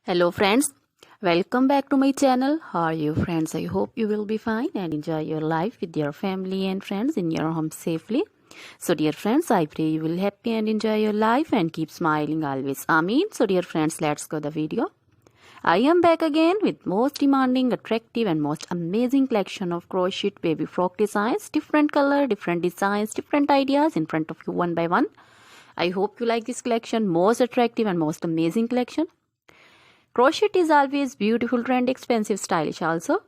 Hello friends, welcome back to my channel. How are you friends? I hope you will be fine and enjoy your life with your family and friends in your home safely. So dear friends, I pray you will happy and enjoy your life and keep smiling always. Amen. So dear friends, let's go the video. I am back again with most demanding, attractive and most amazing collection of crochet baby frock designs. Different color, different designs, different ideas in front of you one by one. I hope you like this collection, most attractive and most amazing collection. Crochet is always beautiful, trendy, expensive, stylish also.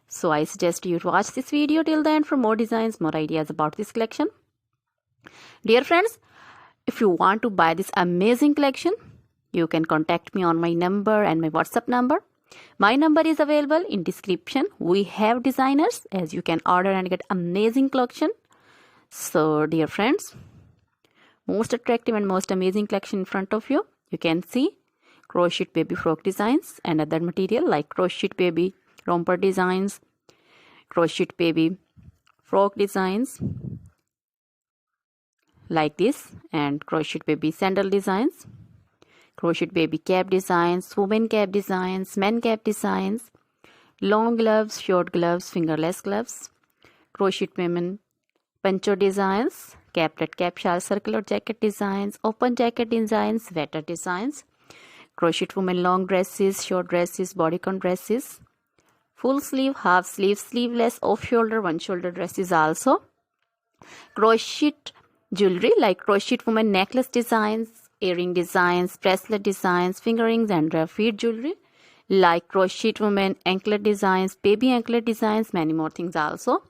So I suggest you to watch this video till the end for more designs, more ideas about this collection. Dear friends, if you want to buy this amazing collection, you can contact me on my number and my WhatsApp number. My number is available in description. We have designers as you can order and get amazing collection. So dear friends, most attractive and most amazing collection in front of you. You can see crochet baby frock designs and other material like crochet baby romper designs, crochet baby frock designs like this, and crochet baby sandal designs, crochet baby cap designs, women cap designs, men cap designs, long gloves, short gloves, fingerless gloves, crochet women poncho designs, caplet cap shawl circular jacket designs, open jacket designs, sweater designs, crochet women long dresses, short dresses, bodycon dresses, full sleeve, half sleeve, sleeveless, off shoulder, one shoulder dresses also, crochet jewelry like crochet women necklace designs, earring designs, bracelet designs, finger rings and feet jewelry like crochet women anklet designs, baby anklet designs, many more things also.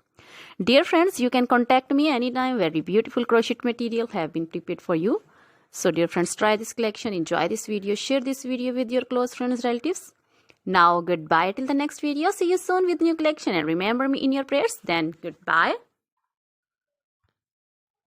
Dear friends, you can contact me anytime. Very beautiful crochet material have been prepared for you. So dear friends, try this collection, enjoy this video, share this video with your close friends, relatives. Now goodbye till the next video. See you soon with new collection and remember me in your prayers. Then goodbye.